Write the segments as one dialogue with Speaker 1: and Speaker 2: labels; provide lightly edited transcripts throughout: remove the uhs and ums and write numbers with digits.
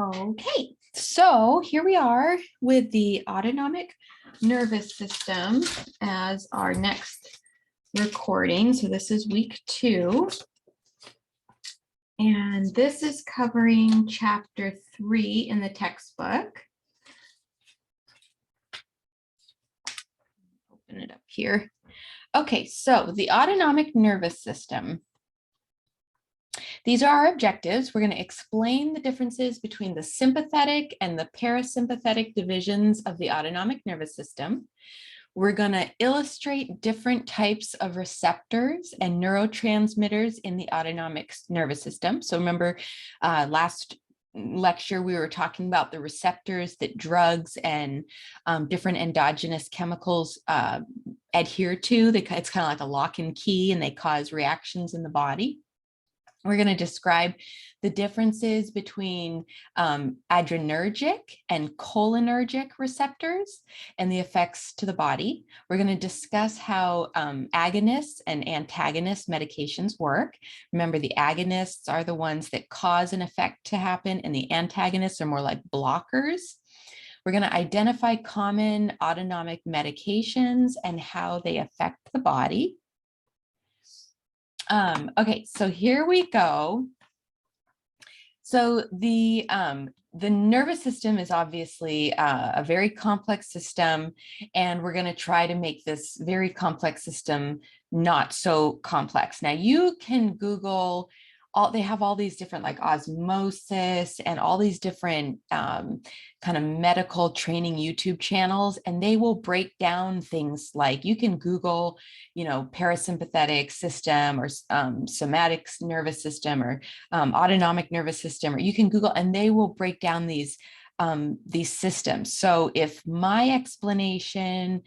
Speaker 1: Okay, so here we are with the autonomic nervous system as our next recording. So this is week 2. And this is covering chapter 3 in the textbook. Open it up here. Okay, so the autonomic nervous system. These are our objectives. We're going to explain the differences between the sympathetic and the parasympathetic divisions of the autonomic nervous system. We're going to illustrate different types of receptors and neurotransmitters in the autonomic nervous system. So remember, last lecture, we were talking about the receptors that drugs and different endogenous chemicals adhere to. It's kind of like a lock and key, and they cause reactions in the body. We're going to describe the differences between adrenergic and cholinergic receptors and the effects to the body. We're going to discuss how agonists and antagonist medications work. Remember, the agonists are the ones that cause an effect to happen, and the antagonists are more like blockers. We're going to identify common autonomic medications and how they affect the body. Okay, so here we go. So the nervous system is obviously a very complex system, and we're going to try to make this very complex system not so complex. Now you can Google they have all these different like osmosis and all these different kind of medical training YouTube channels, and they will break down things like you can Google, parasympathetic system or somatic nervous system or autonomic nervous system, or you can Google and they will break down these systems. So if my explanation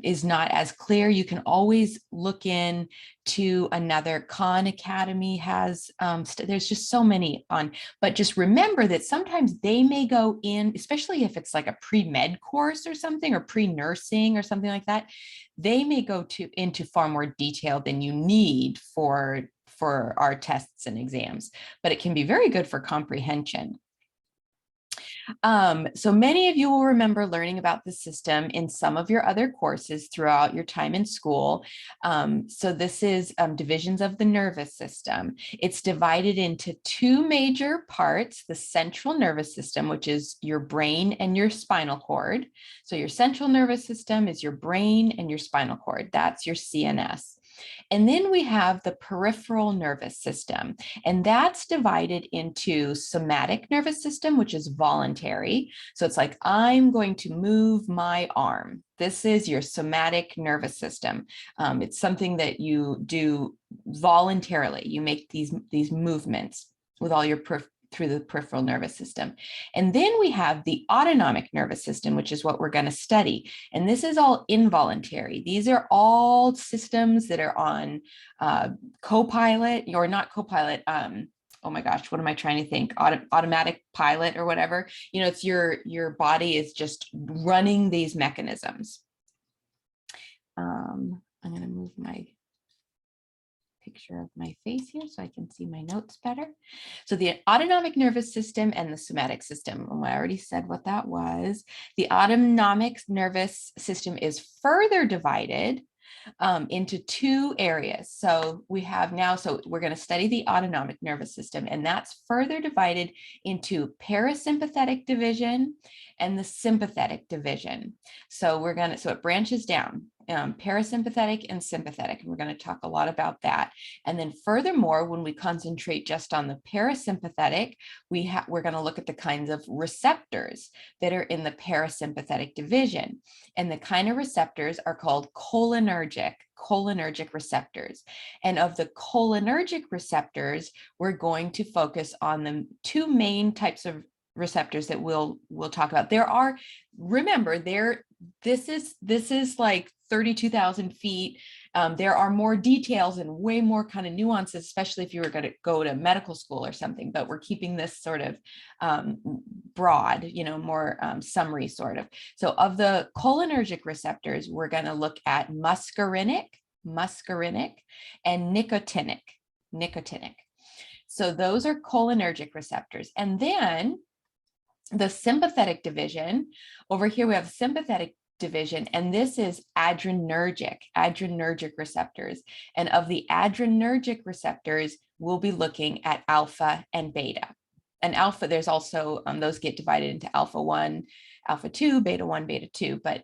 Speaker 1: is not as clear, you can always look in to another. Khan Academy has, there's just so many on, but just remember that sometimes they may go in, especially if it's like a pre-med course or something, or pre-nursing or something like that, they may go into far more detail than you need for our tests and exams, but it can be very good for comprehension. So many of you will remember learning about the system in some of your other courses throughout your time in school. So this is divisions of the nervous system. It's divided into 2 major parts: the central nervous system, which is your brain and your spinal cord. So your central nervous system is your brain and your spinal cord. That's your CNS. And then we have the peripheral nervous system, and that's divided into somatic nervous system, which is voluntary. So it's like, I'm going to move my arm. This is your somatic nervous system. It's something that you do voluntarily. You make these movements with all your through the peripheral nervous system. And then we have the autonomic nervous system, which is what we're going to study. And this is all involuntary. These are all systems that are on Copilot, or not Copilot, oh my gosh, what am I trying to think? Automatic pilot or whatever. It's your body is just running these mechanisms. I'm going to move my picture of my face here so I can see my notes better. So the autonomic nervous system and the somatic system, I already said what that was. The autonomic nervous system is further divided into 2 areas. So we have now, so we're going to study the autonomic nervous system, and that's further divided into parasympathetic division and the sympathetic division. So it branches down. Parasympathetic and sympathetic, and we're going to talk a lot about that. And then furthermore, when we concentrate just on the parasympathetic, we're going to look at the kinds of receptors that are in the parasympathetic division, and the kind of receptors are called cholinergic receptors. And of the cholinergic receptors, we're going to focus on the 2 main types of receptors that we'll talk about. This is like 32,000 feet. There are more details and way more kind of nuances, especially if you were going to go to medical school or something, but we're keeping this sort of broad, more summary sort of. So of the cholinergic receptors, we're going to look at muscarinic, and nicotinic. So those are cholinergic receptors. And then the sympathetic division, over here we have sympathetic division, and this is adrenergic receptors. And of the adrenergic receptors, we'll be looking at alpha and beta. And alpha, there's also, those get divided into alpha 1, alpha 2, beta 1, beta 2, but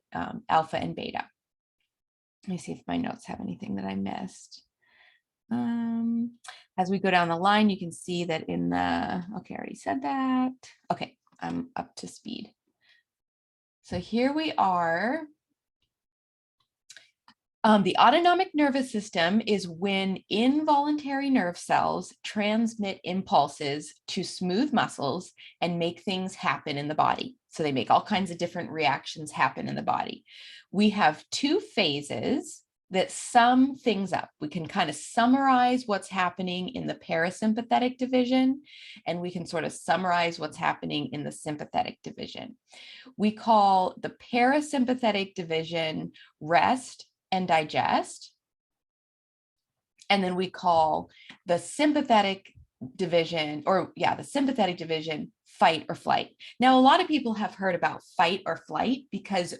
Speaker 1: alpha and beta. Let me see if my notes have anything that I missed. As we go down the line, you can see that in the, okay, I already said that. Okay, I'm up to speed. So here we are. The autonomic nervous system is when involuntary nerve cells transmit impulses to smooth muscles and make things happen in the body. So they make all kinds of different reactions happen in the body. We have two phases that sum things up. We can kind of summarize what's happening in the parasympathetic division, and we can sort of summarize what's happening in the sympathetic division. We call the parasympathetic division rest and digest. And then we call the sympathetic division, the sympathetic division, fight or flight. Now, a lot of people have heard about fight or flight because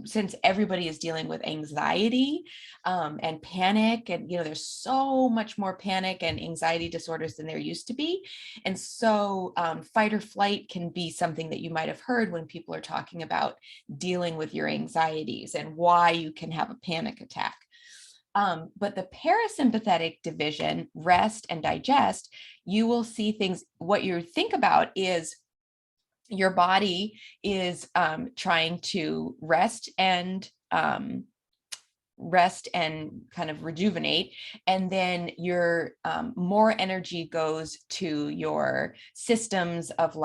Speaker 1: since everybody is dealing with anxiety and panic, and there's so much more panic and anxiety disorders than there used to be. And so fight or flight can be something that you might have heard when people are talking about dealing with your anxieties and why you can have a panic attack. But the parasympathetic division, rest and digest, you will see things, what you think about is your body is trying to rest and kind of rejuvenate, and then your more energy goes to your systems of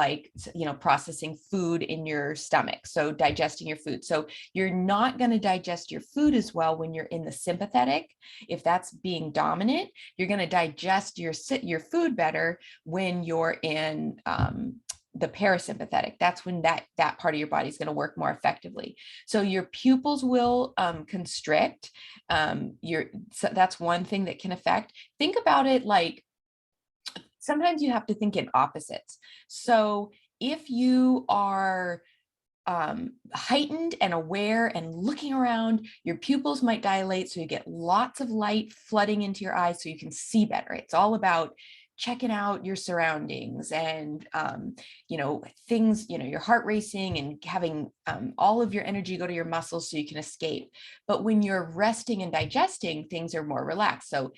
Speaker 1: processing food in your stomach, so digesting your food. So you're not going to digest your food as well when you're in the sympathetic. If that's being dominant, you're going to digest your food better when you're in the parasympathetic. That's when that part of your body is going to work more effectively. So your pupils will constrict. So that's one thing that can affect. Think about it like sometimes you have to think in opposites. So if you are heightened and aware and looking around, your pupils might dilate, so you get lots of light flooding into your eyes so you can see better. It's all about checking out your surroundings and, things, your heart racing and having all of your energy go to your muscles so you can escape. But when you're resting and digesting, things are more relaxed. So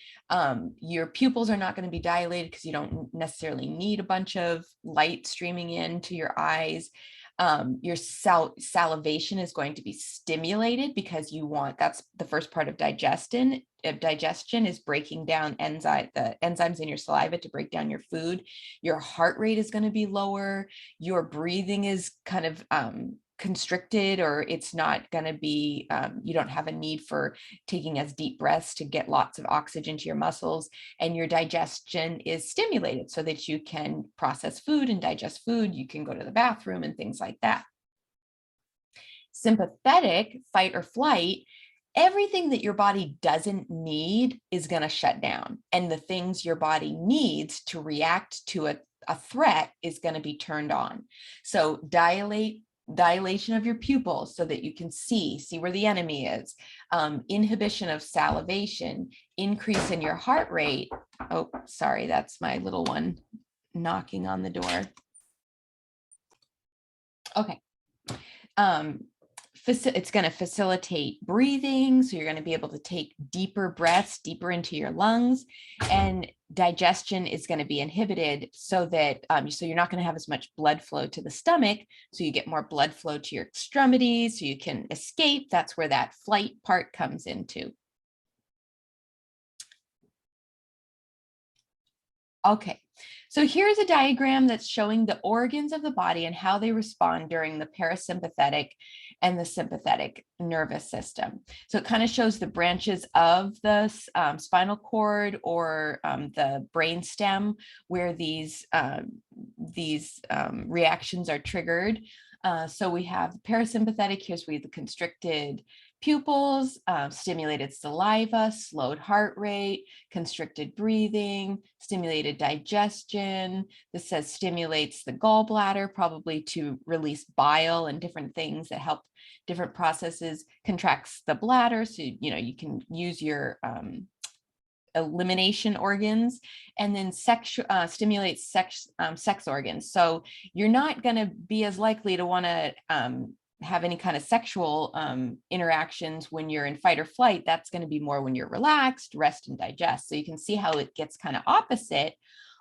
Speaker 1: your pupils are not going to be dilated because you don't necessarily need a bunch of light streaming into your eyes. Your salivation is going to be stimulated because that's the first part of digestion. Digestion is breaking down the enzymes in your saliva to break down your food. Your heart rate is going to be lower. Your breathing is kind of constricted, or it's not going to be, you don't have a need for taking as deep breaths to get lots of oxygen to your muscles, and your digestion is stimulated so that you can process food and digest food. You can go to the bathroom and things like that. Sympathetic, fight or flight, everything that your body doesn't need is going to shut down, and the things your body needs to react to a threat is going to be turned on. So dilation of your pupils so that you can see where the enemy is, inhibition of salivation, increase in your heart rate. Oh, sorry, that's my little one knocking on the door. Okay. It's going to facilitate breathing, so you're going to be able to take deeper breaths deeper into your lungs, and digestion is going to be inhibited so that so you're not going to have as much blood flow to the stomach, so you get more blood flow to your extremities so you can escape. That's where that flight part comes into. Okay, so here's a diagram that's showing the organs of the body and how they respond during the parasympathetic and the sympathetic nervous system. So it kind of shows the branches of the spinal cord or the brain stem where these reactions are triggered. So we have parasympathetic, here's where the constricted pupils, stimulated saliva, slowed heart rate, constricted breathing, stimulated digestion. This says stimulates the gallbladder, probably to release bile and different things that help different processes, contracts the bladder. So, you can use your elimination organs, and then stimulates sex organs. So you're not going to be as likely to want to have any kind of sexual interactions when you're in fight or flight. That's going to be more when you're relaxed, rest and digest. So you can see how it gets kind of opposite.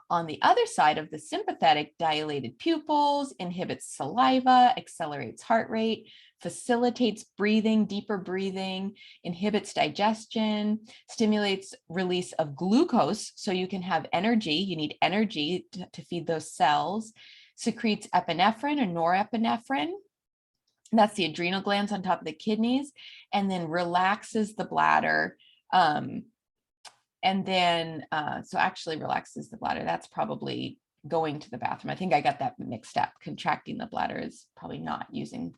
Speaker 1: On the other side of the sympathetic, dilated pupils, inhibits saliva, accelerates heart rate, facilitates breathing, deeper breathing, inhibits digestion, stimulates release of glucose so you can have energy. You need energy to feed those cells, secretes epinephrine or norepinephrine. That's the adrenal glands on top of the kidneys, and then relaxes the bladder. And then, so actually relaxes the bladder. That's probably going to the bathroom. I think I got that mixed up. Contracting the bladder is probably not using.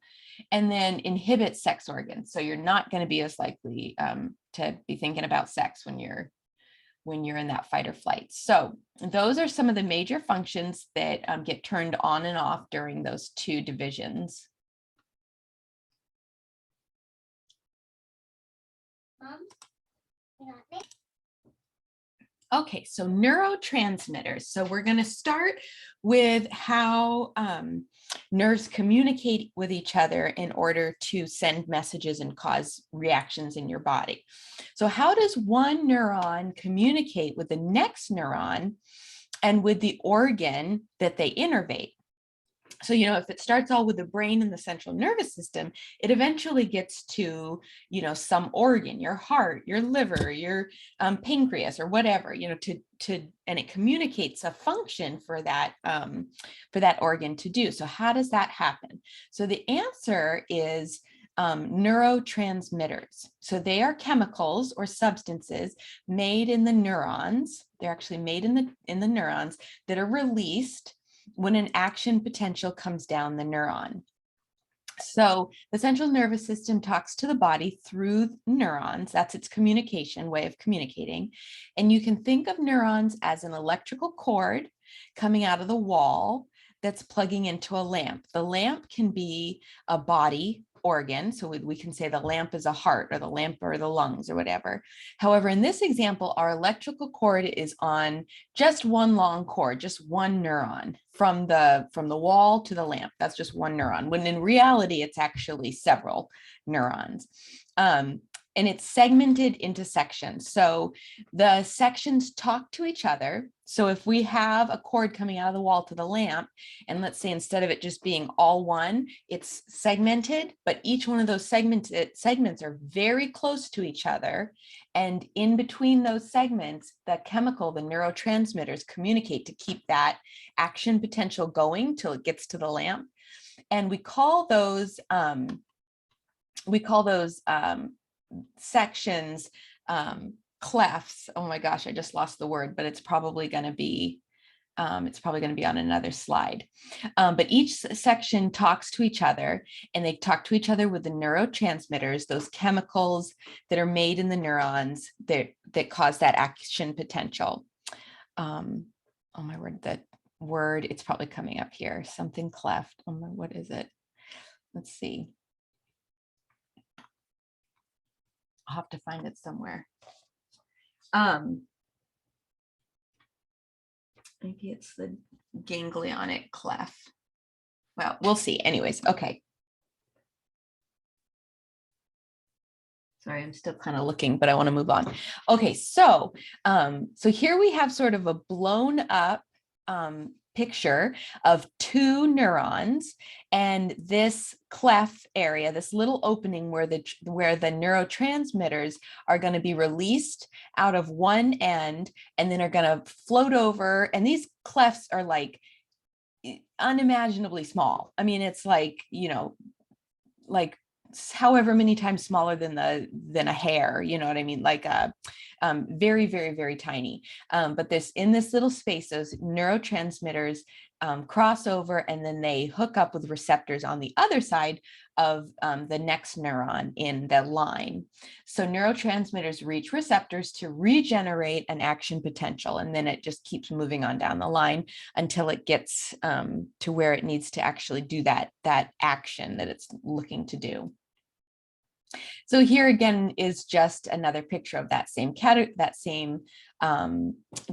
Speaker 1: And then inhibits sex organs. So you're not going to be as likely to be thinking about sex when you're in that fight or flight. So those are some of the major functions that get turned on and off during those two divisions. Okay, so neurotransmitters. So we're going to start with how nerves communicate with each other in order to send messages and cause reactions in your body. So how does one neuron communicate with the next neuron and with the organ that they innervate? So, if it starts all with the brain and the central nervous system, it eventually gets to, some organ, your heart, your liver, your pancreas, or whatever, and it communicates a function for that organ to do. So how does that happen? So the answer is neurotransmitters. So they are chemicals or substances made in the neurons. They're actually made in the neurons that are released when an action potential comes down the neuron. So the central nervous system talks to the body through neurons. That's its communication way of communicating. And you can think of neurons as an electrical cord coming out of the wall that's plugging into a lamp. The lamp can be a body organ. So we can say the lamp is a heart, or the lamp or the lungs, or whatever. However, in this example, our electrical cord is on just one long cord, just one neuron from the wall to the lamp. That's just one neuron, when in reality, it's actually several neurons. And it's segmented into sections. So the sections talk to each other. So if we have a cord coming out of the wall to the lamp, and let's say instead of it just being all one, it's segmented, but each one of those segments are very close to each other. And in between those segments, the neurotransmitters communicate to keep that action potential going till it gets to the lamp. And we call those sections clefts. Oh my gosh, I just lost the word, but it's probably going to be on another slide. But each section talks to each other, and they talk to each other with the neurotransmitters, those chemicals that are made in the neurons that cause that action potential. Oh my word, that word, it's probably coming up here. Something cleft. Oh my, what is it? Let's see. I'll have to find it somewhere. Maybe it's the ganglionic cleft. Well, we'll see. Anyways, okay. Sorry, I'm still kind of looking, but I want to move on. Okay, so here we have sort of a blown up picture of two neurons, and this cleft area, this little opening where the neurotransmitters are going to be released out of one end and then are going to float over. And these clefts are like unimaginably small. I mean, it's like, like however many times smaller than a hair, you know what I mean? Like very, very, very tiny. But in this little space, those neurotransmitters cross over, and then they hook up with receptors on the other side of the next neuron in the line. So neurotransmitters reach receptors to regenerate an action potential, and then it just keeps moving on down the line until it gets to where it needs to actually do that action that it's looking to do. So here again is just another picture of that same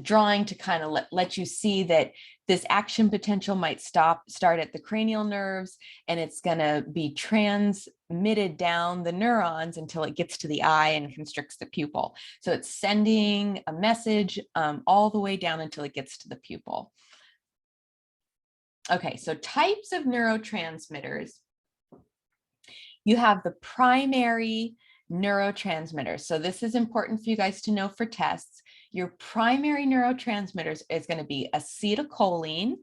Speaker 1: drawing to kind of let you see that this action potential might start at the cranial nerves, and it's going to be transmitted down the neurons until it gets to the eye and constricts the pupil. So it's sending a message all the way down until it gets to the pupil. Okay, so types of neurotransmitters. You have the primary neurotransmitters. So this is important for you guys to know for tests. Your primary neurotransmitters is going to be acetylcholine,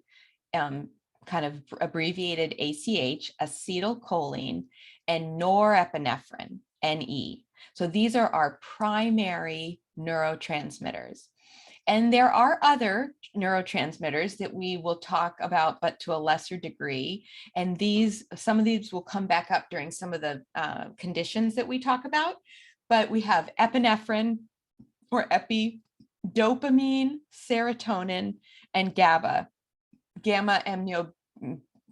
Speaker 1: kind of abbreviated ACH, acetylcholine, and norepinephrine, NE. So these are our primary neurotransmitters. And there are other neurotransmitters that we will talk about, but to a lesser degree. And some of these will come back up during some of the conditions that we talk about. But we have epinephrine, or epi, dopamine, serotonin, and GABA, gamma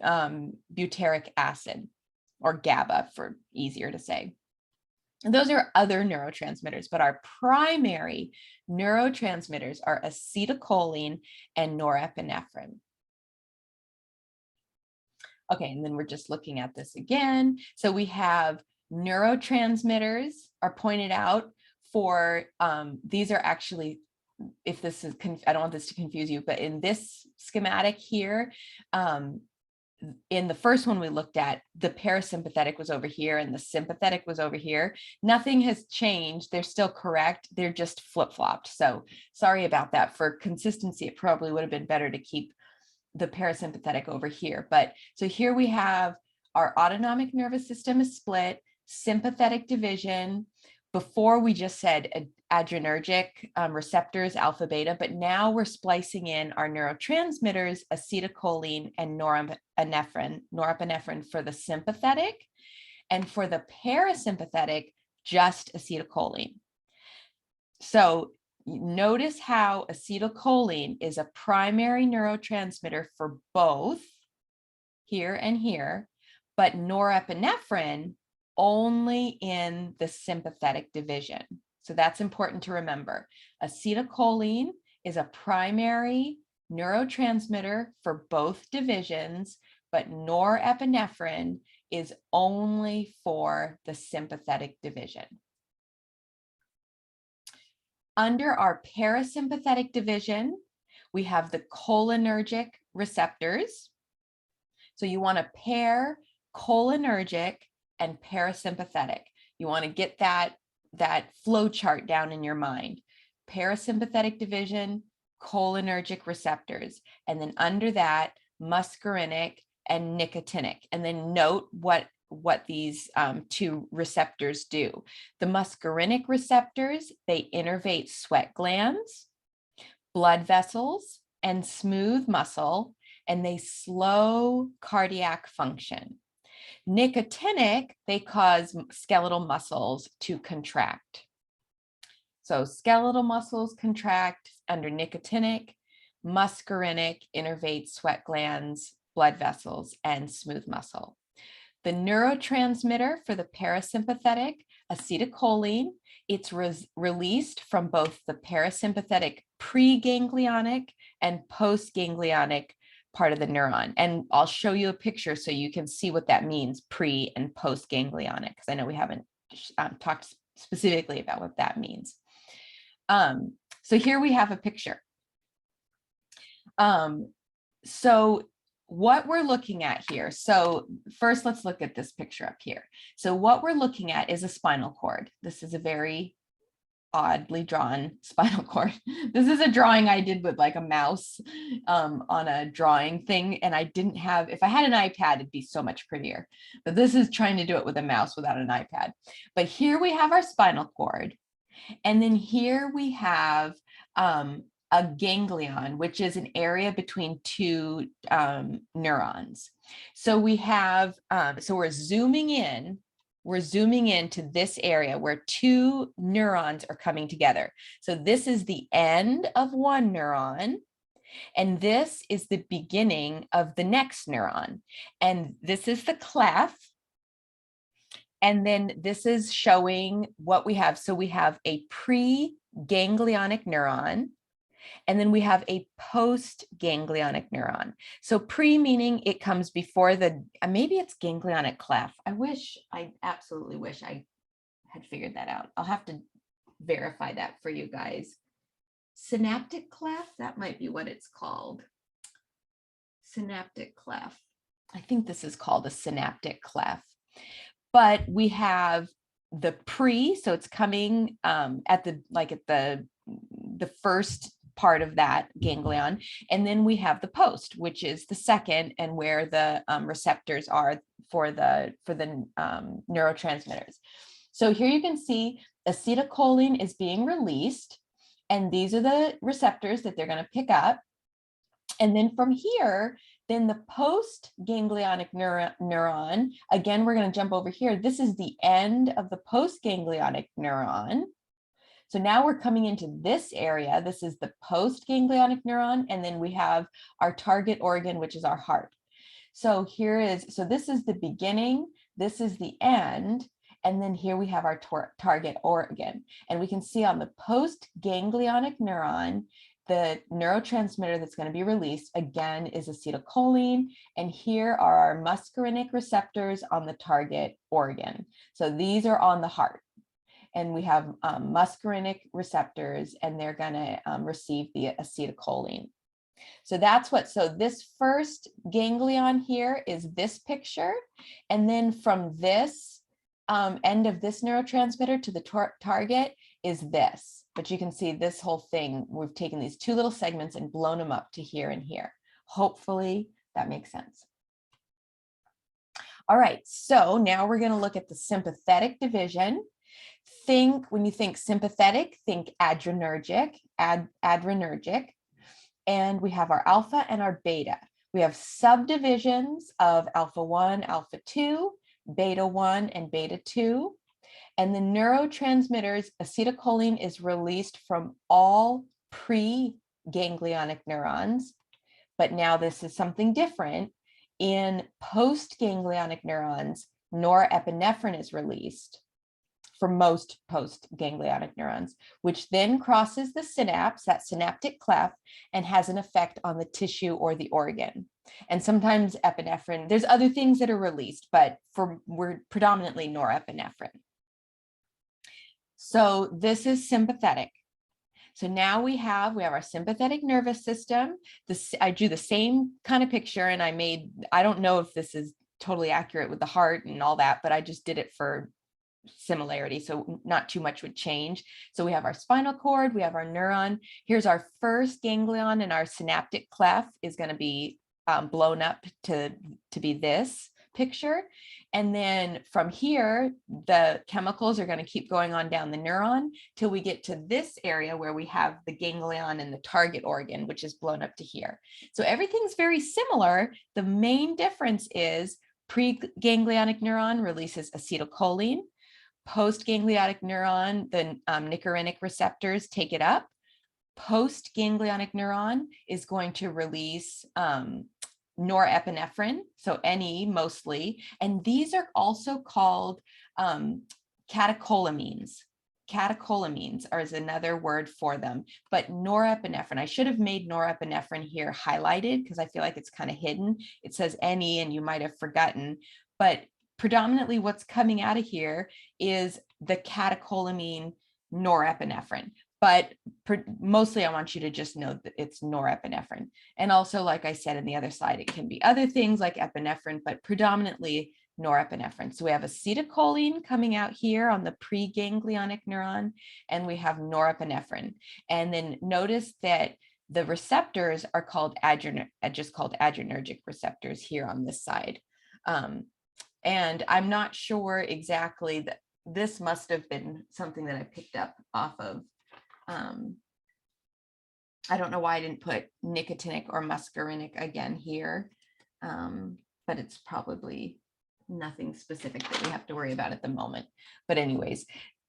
Speaker 1: aminobutyric acid, or GABA for easier to say. And those are other neurotransmitters, but our primary neurotransmitters are acetylcholine and norepinephrine. Okay, and then we're just looking at this again. So we have neurotransmitters are pointed out for, these are actually, if this is, I don't want this to confuse you, but in this schematic here, in the first one we looked at, the parasympathetic was over here and the sympathetic was over here. Nothing has changed. They're still correct. They're just flip-flopped. So sorry about that. For consistency, it probably would have been better to keep the parasympathetic over here. But so here we have our autonomic nervous system is split, sympathetic division. Before we just said adrenergic receptors, alpha, beta, but now we're splicing in our neurotransmitters, acetylcholine and norepinephrine for the sympathetic, and for the parasympathetic, just acetylcholine. So notice how acetylcholine is a primary neurotransmitter for both here and here, but norepinephrine only in the sympathetic division. So that's important to remember. Acetylcholine is a primary neurotransmitter for both divisions, but norepinephrine is only for the sympathetic division. Under our parasympathetic division, we have the cholinergic receptors. So you want to pair cholinergic and parasympathetic. You want to get that flow chart down in your mind. Parasympathetic division, cholinergic receptors, and then under that, muscarinic and nicotinic. And then note what these two receptors do. The muscarinic receptors, they innervate sweat glands, blood vessels, and smooth muscle, and they slow cardiac function. Nicotinic, they cause skeletal muscles to contract. So skeletal muscles contract under nicotinic, muscarinic innervates sweat glands, blood vessels, and smooth muscle. The neurotransmitter for the parasympathetic, acetylcholine, it's released from both the parasympathetic preganglionic and postganglionic part of the neuron. And I'll show you a picture so you can see what that means, pre and postganglionic, because I know we haven't talked specifically about what that means. So here we have a picture. So what we're looking at here, so first let's look at this picture up here. So what we're looking at is a spinal cord. This is a very oddly drawn spinal cord. This is a drawing I did with like a mouse on a drawing thing, and I didn't have, if I had an iPad, it'd be so much prettier. But this is trying to do it with a mouse without an iPad. But here we have our spinal cord, And then here we have a ganglion, which is an area between two neurons. So we have, so we're zooming in to this area where two neurons are coming together. So this is the end of one neuron, and this is the beginning of the next neuron. And this is the cleft. And then this is showing what we have. So we have a pre-ganglionic neuron, and then we have a post-ganglionic neuron. So pre meaning it comes before the, maybe it's ganglionic cleft. I absolutely wish I had figured that out. I'll have to verify that for you guys. Synaptic cleft, that might be what it's called. Synaptic cleft. I think this is called a synaptic cleft. But we have the pre, so it's coming at the first part of that ganglion, and then we have the post, which is the second, and where the receptors are for the neurotransmitters. So here you can see acetylcholine is being released, and these are the receptors that they're going to pick up. And then from here, then the post-ganglionic neuron, again, we're going to jump over here. This is the end of the post-ganglionic neuron. So now we're coming into this area. This is the post-ganglionic neuron, and then we have our target organ, which is our heart. So this is the beginning, this is the end, and then here we have our target organ. And we can see on the post-ganglionic neuron, the neurotransmitter that's going to be released, again, is acetylcholine. And here are our muscarinic receptors on the target organ. So these are on the heart. And we have muscarinic receptors, and they're going to receive the acetylcholine. So this first ganglion here is this picture. And then from this end of this neurotransmitter to the target is this. But you can see this whole thing, we've taken these two little segments and blown them up to here and here. Hopefully that makes sense. All right, so now we're going to look at the sympathetic division. When you think sympathetic, think adrenergic, adrenergic. And we have our alpha and our beta. We have subdivisions of alpha 1, alpha 2, beta 1, and beta 2. And the neurotransmitters, acetylcholine is released from all pre-ganglionic neurons. But now this is something different. In post-ganglionic neurons, norepinephrine is released for most post-ganglionic neurons, which then crosses the synapse, that synaptic cleft, and has an effect on the tissue or the organ. And sometimes epinephrine, there's other things that are released, but we're predominantly norepinephrine. So this is sympathetic. So now we have our sympathetic nervous system. I drew the same kind of picture, and I don't know if this is totally accurate with the heart and all that, but I just did it for similarity, so not too much would change. So we have our spinal cord, we have our neuron. Here's our first ganglion, and our synaptic cleft is going to be blown up to be this picture. And then from here, the chemicals are going to keep going on down the neuron till we get to this area where we have the ganglion and the target organ, which is blown up to here. So everything's very similar. The main difference is pre-ganglionic neuron releases acetylcholine. Post-ganglionic neuron, the nicotinic receptors take it up. Post-ganglionic neuron is going to release norepinephrine, so NE mostly, and these are also called catecholamines. Catecholamines is another word for them, but norepinephrine, I should have made norepinephrine here highlighted because I feel like it's kind of hidden. It says NE and you might have forgotten, but predominantly what's coming out of here is the catecholamine norepinephrine. But mostly I want you to just know that it's norepinephrine. And also, like I said, in the other side, it can be other things like epinephrine, but predominantly norepinephrine. So we have acetylcholine coming out here on the pre-ganglionic neuron, and we have norepinephrine. And then notice that the receptors are called adrenergic receptors here on this side. And I'm not sure exactly this must have been something that I picked up off of, I don't know why I didn't put nicotinic or muscarinic again here, but it's probably nothing specific that we have to worry about at the moment. But anyways,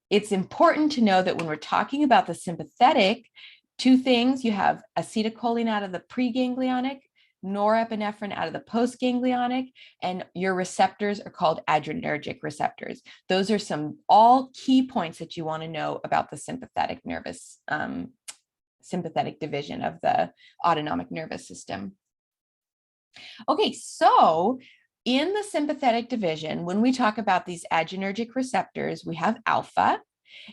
Speaker 1: it's important to know that when we're talking about the sympathetic, two things: you have acetylcholine out of the preganglionic, norepinephrine out of the postganglionic, and your receptors are called adrenergic receptors. Those are some all key points that you want to know about the sympathetic division of the autonomic nervous system. Okay, so in the sympathetic division, when we talk about these adrenergic receptors, we have alpha,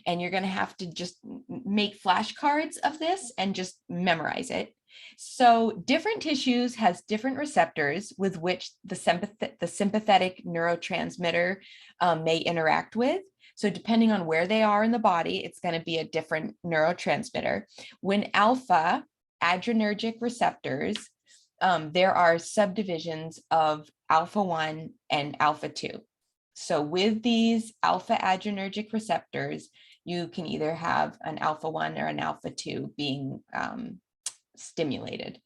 Speaker 1: and you're going to have to just make flashcards of this and just memorize it. So different tissues has different receptors with which the sympathetic neurotransmitter may interact with. So depending on where they are in the body, it's going to be a different neurotransmitter. When alpha adrenergic receptors, there are subdivisions of alpha 1 and alpha 2. So with these alpha adrenergic receptors, you can either have an alpha 1 or an alpha 2 being stimulated.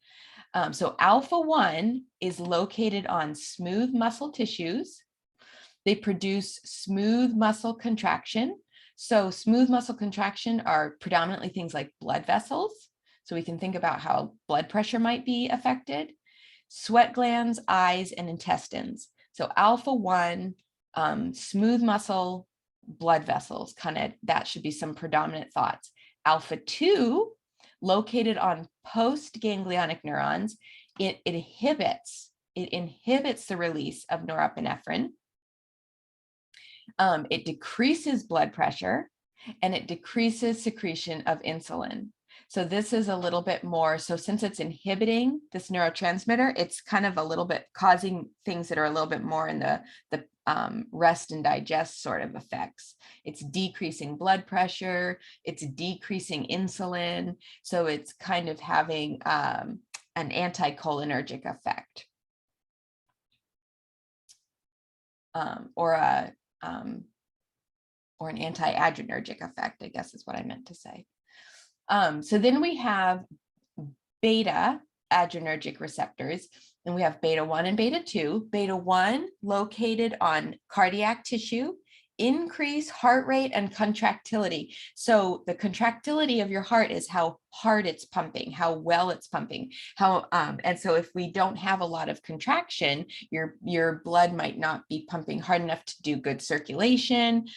Speaker 1: So alpha 1 is located on smooth muscle tissues. They produce smooth muscle contraction. So smooth muscle contraction are predominantly things like blood vessels. So we can think about how blood pressure might be affected, sweat glands, eyes, and intestines. So alpha 1, smooth muscle, blood vessels, kind of that should be some predominant thoughts. Alpha 2, located on postganglionic neurons, it inhibits the release of norepinephrine. It decreases blood pressure, and it decreases secretion of insulin. So this is a little bit more, so since it's inhibiting this neurotransmitter, it's kind of a little bit causing things that are a little bit more in the rest and digest sort of effects. It's decreasing blood pressure, it's decreasing insulin, so it's kind of having an anticholinergic effect. Or an anti-adrenergic effect, I guess is what I meant to say. So then we have beta adrenergic receptors, and we have beta 1 and beta 2. Beta 1 located on cardiac tissue, increase heart rate and contractility. So the contractility of your heart is how hard it's pumping, how well it's pumping, and so if we don't have a lot of contraction, your blood might not be pumping hard enough to do good circulation,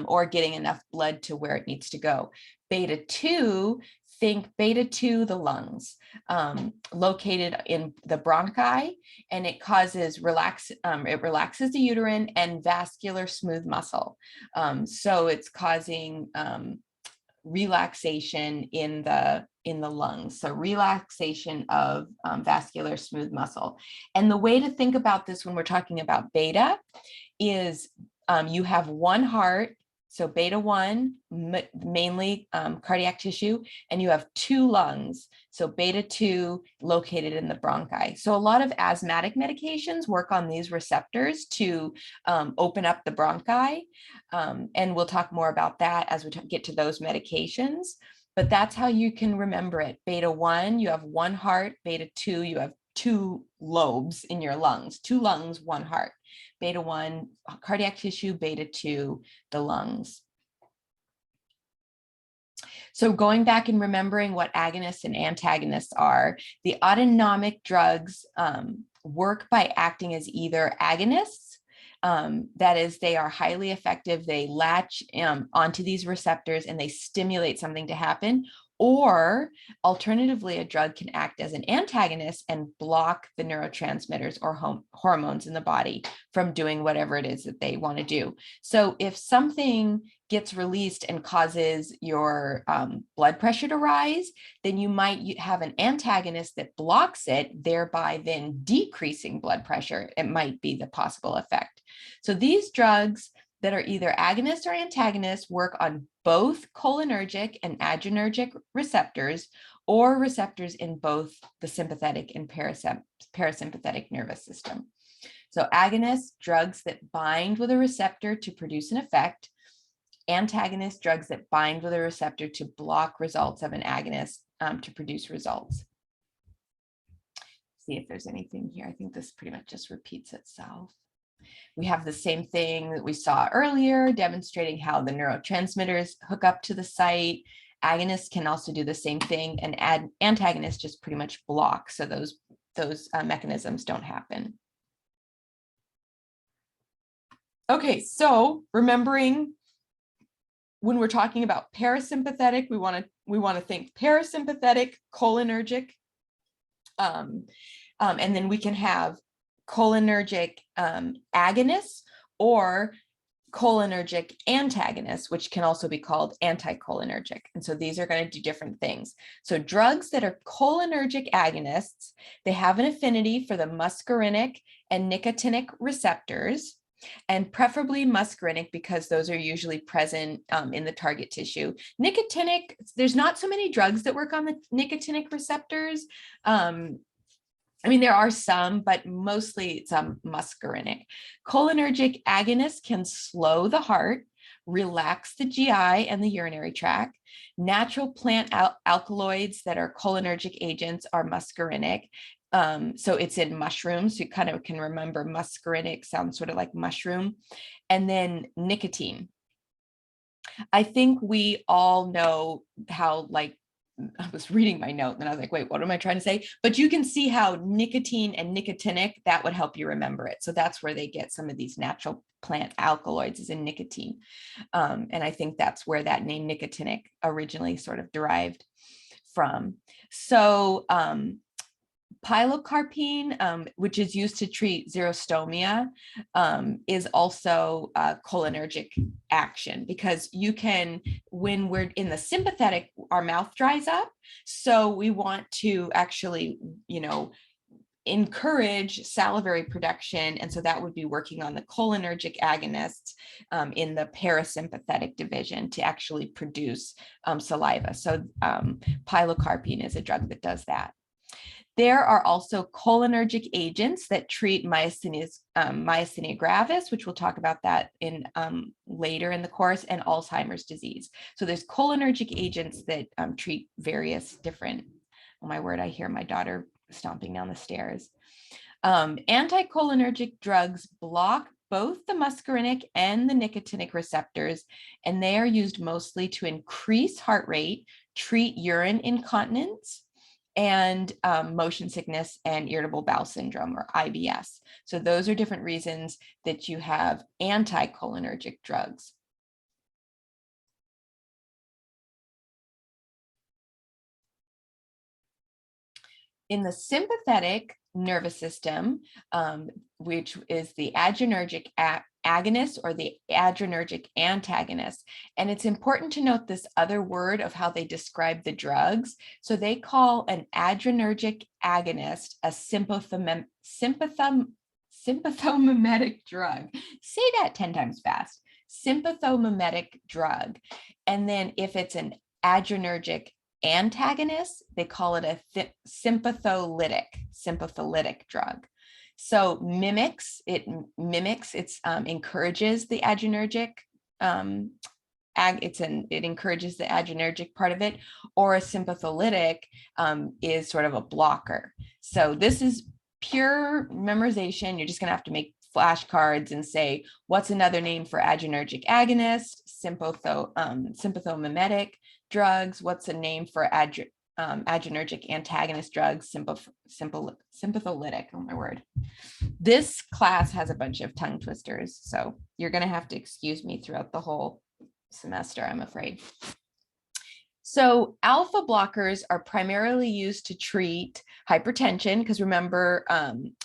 Speaker 1: or getting enough blood to where it needs to go. Beta 2, think beta 2, the lungs, located in the bronchi, and it causes it relaxes the uterine and vascular smooth muscle. So it's causing relaxation in the lungs. So relaxation of vascular smooth muscle. And the way to think about this when we're talking about beta is you have one heart. So beta 1, mainly cardiac tissue, and you have 2 lungs. So beta 2 located in the bronchi. So a lot of asthmatic medications work on these receptors to open up the bronchi. And we'll talk more about that as we get to those medications. But that's how you can remember it. Beta 1, you have 1 heart. Beta 2, you have 2 lobes in your lungs. 2 lungs, 1 heart. Beta 1, cardiac tissue, beta 2, the lungs. So going back and remembering what agonists and antagonists are, the autonomic drugs work by acting as either agonists, that is, they are highly effective, they latch onto these receptors and they stimulate something to happen, or alternatively, a drug can act as an antagonist and block the neurotransmitters or hormones in the body from doing whatever it is that they want to do. So if something gets released and causes your blood pressure to rise, then you might have an antagonist that blocks it, thereby then decreasing blood pressure. It might be the possible effect. So these drugs that are either agonists or antagonists work on both cholinergic and adrenergic receptors, or receptors in both the sympathetic and parasympathetic nervous system. So agonists, drugs that bind with a receptor to produce an effect. antagonist, drugs that bind with a receptor to block results of an agonist to produce results. See if there's anything here. I think this pretty much just repeats itself. We have the same thing that we saw earlier, demonstrating how the neurotransmitters hook up to the site. Agonists can also do the same thing, and antagonists just pretty much block, so those mechanisms don't happen. Okay, so remembering when we're talking about parasympathetic, we want to think parasympathetic, cholinergic, and then we can have cholinergic agonists or cholinergic antagonists, which can also be called anticholinergic. And so these are going to do different things. So drugs that are cholinergic agonists, they have an affinity for the muscarinic and nicotinic receptors, and preferably muscarinic because those are usually present in the target tissue. Nicotinic, there's not so many drugs that work on the nicotinic receptors. I mean, there are some, but mostly it's muscarinic. Cholinergic agonists can slow the heart, relax the GI and the urinary tract. Natural plant alkaloids that are cholinergic agents are muscarinic. So it's in mushrooms. So you kind of can remember muscarinic sounds sort of like mushroom. And then nicotine. I think we all know how, like, I was reading my note and I was like, wait, what am I trying to say? But you can see how nicotine and nicotinic, that would help you remember it. So that's where they get some of these natural plant alkaloids, is in nicotine. And I think that's where that name nicotinic originally sort of derived from. So pilocarpine, which is used to treat xerostomia, is also cholinergic action, because you can, when we're in the sympathetic, our mouth dries up. So we want to actually, encourage salivary production. And so that would be working on the cholinergic agonists in the parasympathetic division to actually produce saliva. So pilocarpine is a drug that does that. There are also cholinergic agents that treat myasthenia gravis, which we'll talk about that in later in the course, and Alzheimer's disease. So there's cholinergic agents that treat various different, oh my word, I hear my daughter stomping down the stairs. Anticholinergic drugs block both the muscarinic and the nicotinic receptors, and they are used mostly to increase heart rate, treat urine incontinence, and motion sickness and irritable bowel syndrome, or IBS. So those are different reasons that you have anticholinergic drugs. In the sympathetic nervous system, which is the adrenergic agonist or the adrenergic antagonist. And it's important to note this other word of how they describe the drugs. So they call an adrenergic agonist a sympathomimetic drug. Say that 10 times fast. Sympathomimetic drug. And then if it's an adrenergic antagonist, they call it a sympatholytic drug. So it encourages the adrenergic, it encourages the adrenergic part of it, or a sympatholytic is sort of a blocker. So this is pure memorization. You're just gonna have to make flashcards and say, what's another name for adrenergic agonist? Sympathomimetic drugs. What's a name for adrenergic antagonist drugs? Sympatholytic. Oh my word. This class has a bunch of tongue twisters, so you're going to have to excuse me throughout the whole semester, I'm afraid. So alpha blockers are primarily used to treat hypertension, because remember,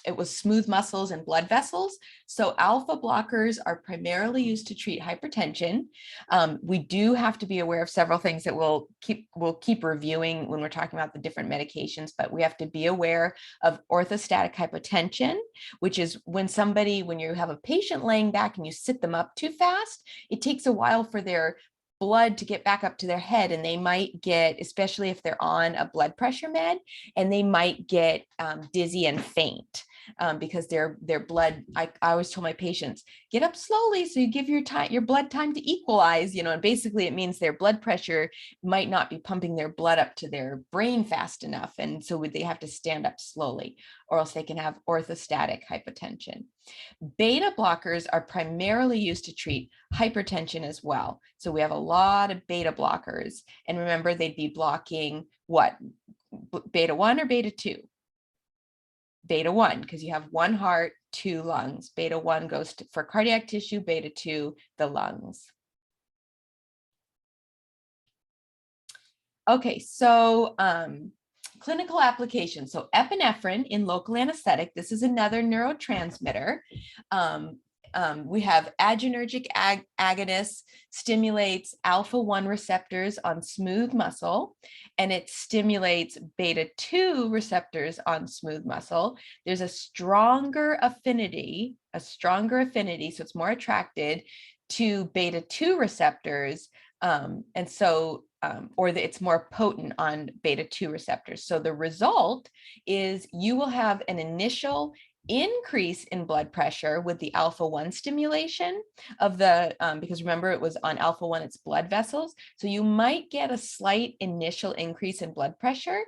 Speaker 1: it was smooth muscles and blood vessels. So alpha blockers are primarily used to treat hypertension. We do have to be aware of several things that we'll keep reviewing when we're talking about the different medications, but we have to be aware of orthostatic hypotension, which is when you have a patient laying back and you sit them up too fast, it takes a while for their blood to get back up to their head, and they might get, especially if they're on a blood pressure med, and they might get dizzy and faint. because their blood, I always told my patients, get up slowly so you give your blood time to equalize, and basically it means their blood pressure might not be pumping their blood up to their brain fast enough. And so they have to stand up slowly, or else they can have orthostatic hypotension. Beta blockers are primarily used to treat hypertension as well. So we have a lot of beta blockers. And remember, they'd be blocking what? Beta 1 or beta 2? Beta 1, because you have one heart, two lungs. Beta 1 goes for cardiac tissue, beta 2, the lungs. Okay, so clinical application. So epinephrine in local anesthetic. This is another neurotransmitter. We have adrenergic agonist, stimulates alpha-1 receptors on smooth muscle, and it stimulates beta-2 receptors on smooth muscle. There's a stronger affinity, so it's more attracted to beta-2 receptors, it's more potent on beta-2 receptors. So the result is you will have an initial increase in blood pressure with the alpha-1 stimulation of the, because remember it was on alpha-1, it's blood vessels. So you might get a slight initial increase in blood pressure,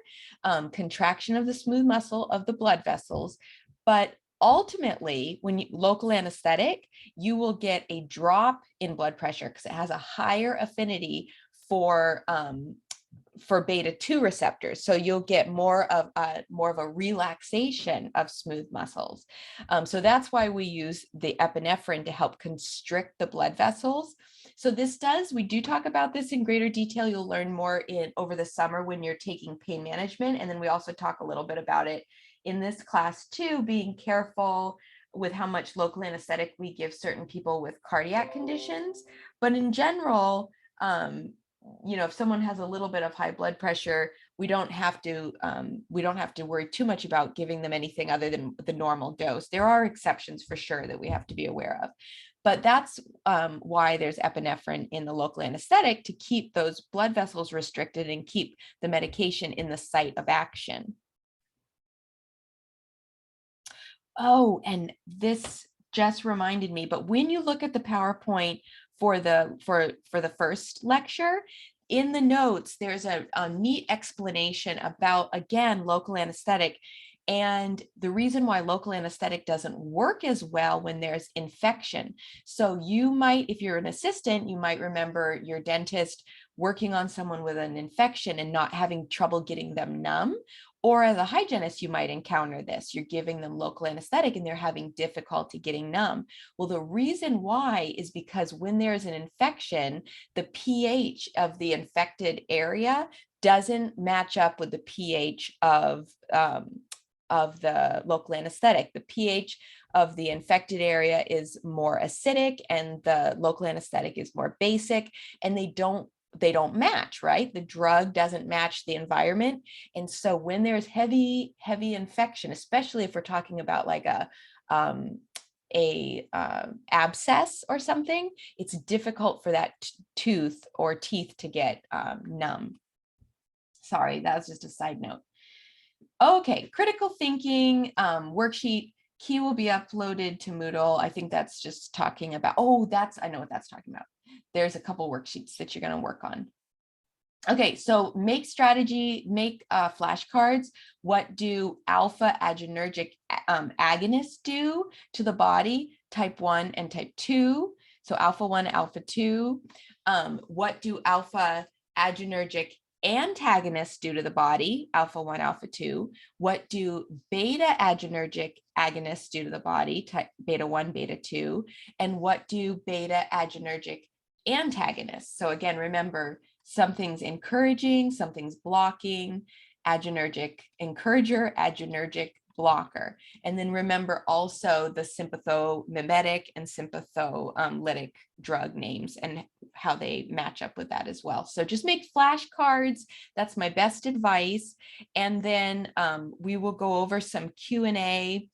Speaker 1: contraction of the smooth muscle of the blood vessels, but ultimately, when local anesthetic, you will get a drop in blood pressure because it has a higher affinity for beta-2 receptors. So you'll get more of a relaxation of smooth muscles. So that's why we use the epinephrine to help constrict the blood vessels. So we do talk about this in greater detail. You'll learn more over the summer when you're taking pain management. And then we also talk a little bit about it in this class too, being careful with how much local anesthetic we give certain people with cardiac conditions. But in general, if someone has a little bit of high blood pressure, we don't have to worry too much about giving them anything other than the normal dose. There are exceptions for sure that we have to be aware of. But that's why there's epinephrine in the local anesthetic, to keep those blood vessels restricted and keep the medication in the site of action. Oh, and this just reminded me, but when you look at the PowerPoint for the first lecture, in the notes, there's a neat explanation about, again, local anesthetic and the reason why local anesthetic doesn't work as well when there's infection. So you might, if you're an assistant, you might remember your dentist working on someone with an infection and not having trouble getting them numb. Or as a hygienist, you might encounter this. You're giving them local anesthetic and they're having difficulty getting numb. Well, the reason why is because when there's an infection, the pH of the infected area doesn't match up with the pH of the local anesthetic. The pH of the infected area is more acidic and the local anesthetic is more basic, and they don't match, right? The drug doesn't match the environment. And so when there's heavy infection, especially if we're talking about like a abscess or something, it's difficult for that tooth or teeth to get numb. Sorry, that was just a side note. Okay, critical thinking worksheet. Key will be uploaded to Moodle. I think that's just talking about, I know what that's talking about. There's a couple worksheets that you're going to work on. Okay, so make flashcards. What do alpha adrenergic agonists do to the body? Type 1 and type 2. So alpha 1, alpha 2. What do alpha adrenergic antagonists do to the body? Alpha 1, alpha 2. What do beta adrenergic agonists do to the body? Type beta 1, beta 2. And what do beta adrenergic antagonists? So again, remember, something's encouraging, something's blocking. Adrenergic encourager, adrenergic blocker. And then remember also the sympathomimetic and sympatholytic drug names and how they match up with that as well. So just make flashcards. That's my best advice. And then we will go over some Q&A.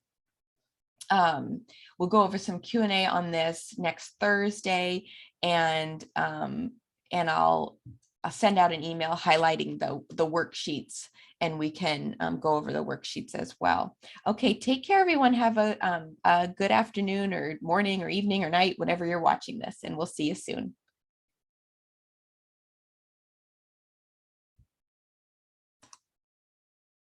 Speaker 1: We'll go over some Q&A on this next Thursday, and I'll send out an email highlighting the worksheets, and we can go over the worksheets as well. Okay, take care, everyone. Have a good afternoon or morning or evening or night, whenever you're watching this, and we'll see you soon.